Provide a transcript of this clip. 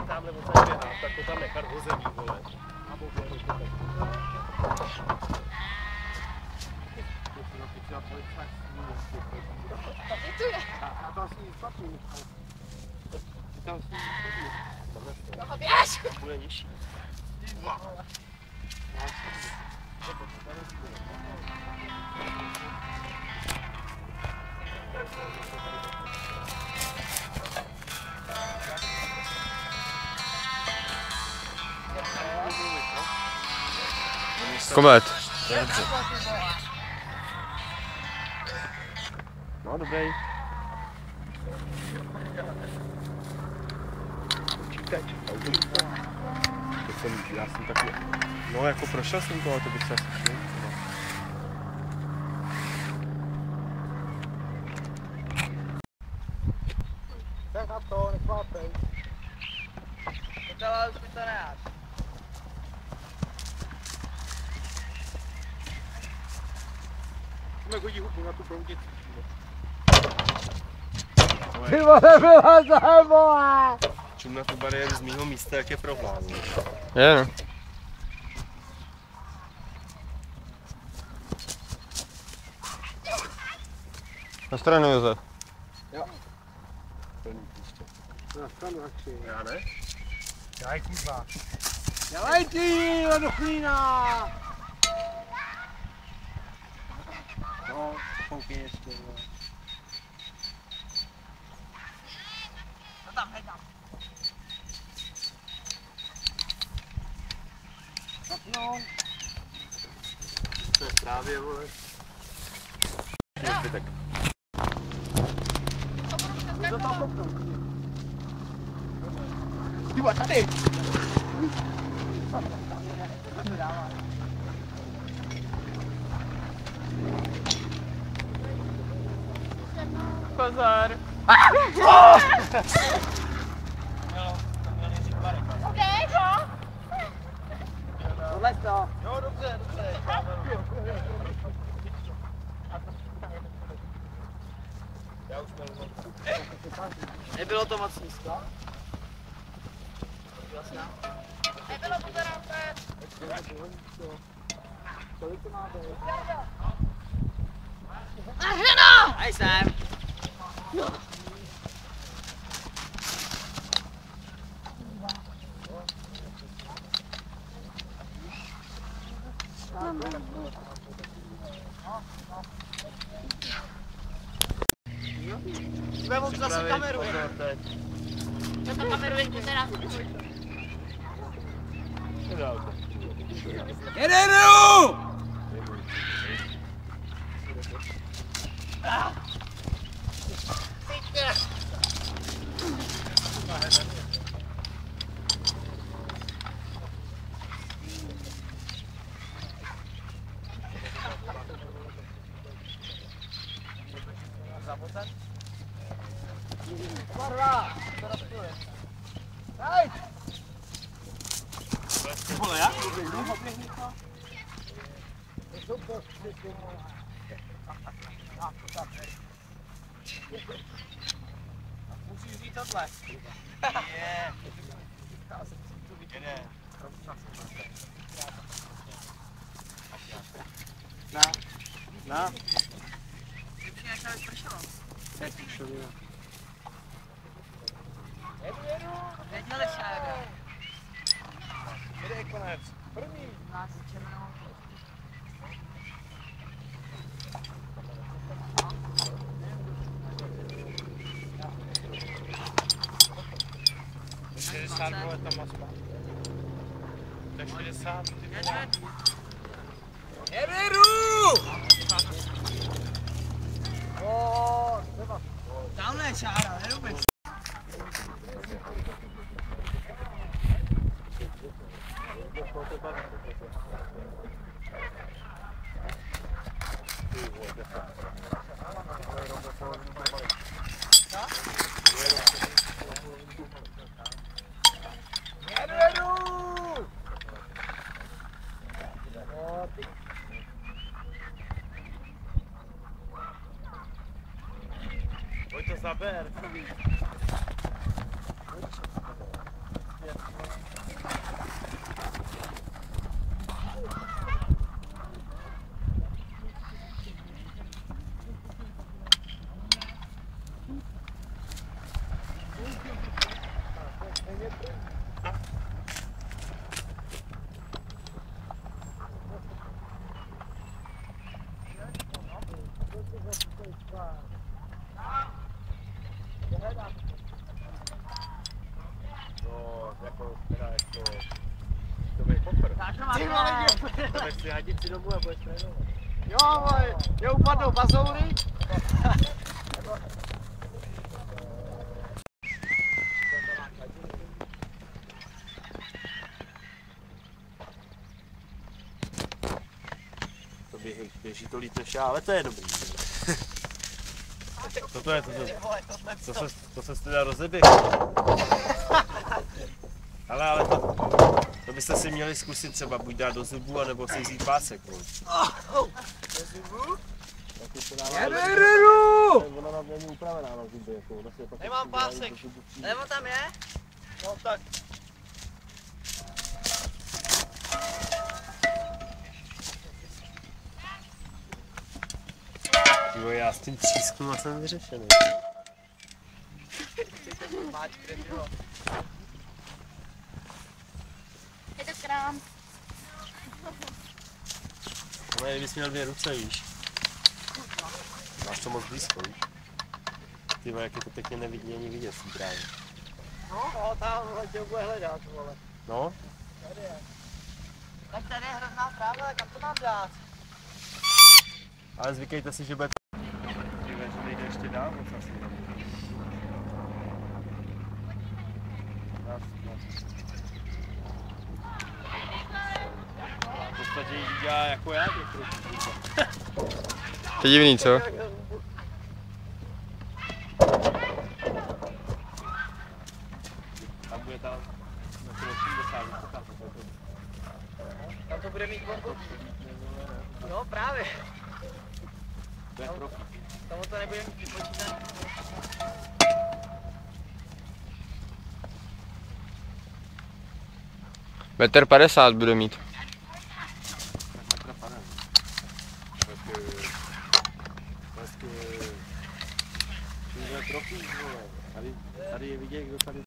Tamhle moc neběhá, tak to tam nechat ho zemí, vole. A to asi nic špatný. Tam si No běž! Bude nižší. Komet. Dobře. No, dobrý. Počítač, já jsem taky, no jako prošel jsem to, ale to bych se asi šel. tak na to, neklápej. Tohle už mi to nedáš. Můžeme hodit hubu na tu proudici. Ty vole, byla za vole! Čum na tu bariéru z mýho místa, jak je prohlásil. Je no. Na stranu Josef. Jo. Na stranu radši. Já ne? Dělej kurva. Dělej ty, ledochlína! No, koukej ještě. No tam, hej tam. No. To je právě, vole. Zbytek. Co tam kopnou? Ty vole, tady! Pozor. Okay, jo? Tohle to. Jo, dobře, dobře. Já už Nebylo to moc nízko? Nebylo to teda úplně. Kolik to má být? Naženo! Hej sem. Vemu zase kameru. Já to kamerujete teda. Jederu! Barra! Hej! Vole, já? Musíš říct tohle. Je. Jede. Na. Na. Už nějak tady pršelo. Jedu. Nedělej šáda. Jede konec. První. Nás červenou. To 60 vole tam má spát. To je 60, ty vole. Jederu! Tamhle je šáda, nerubej. zaber. No, jako, teda jako, to bude popr. Ty vole, To budeš si hadit si domů a budeš trénovat. jo, vole, je upadnou bazoury. To běží to líp než já, ale to je dobrý. Co to je? To se teda rozeběh. Ale to byste si měli zkusit třeba buď dát do zubů, anebo si vzít pásek. No. Do zubů? Ona nám není upravená na zuby. Nemám pásek. Nebo tam je? No tak. Jo, já s tím třísknu a jsem vyřešený. Je to krám. Ale kdybys měl 2 ruce, víš. Máš to moc blízko, víš. Ty jak je to pěkně nevidí ani vidět v právě. No, tam tě bude hledat, vole. No, Tady je. Tak tady je hrozná tráva, kam to mám dát? ale zvykejte si, že bude že nejde ještě dál moc asi. V podstatě ji dělá jako já těch ruku. To je divný, co? Tam bude tam na 80, Tam to bude mít bombu. No právě. to je profík. Tam to nebude mít vypočítat. Metr 50 bude mít. Tady je vidět, kdo tady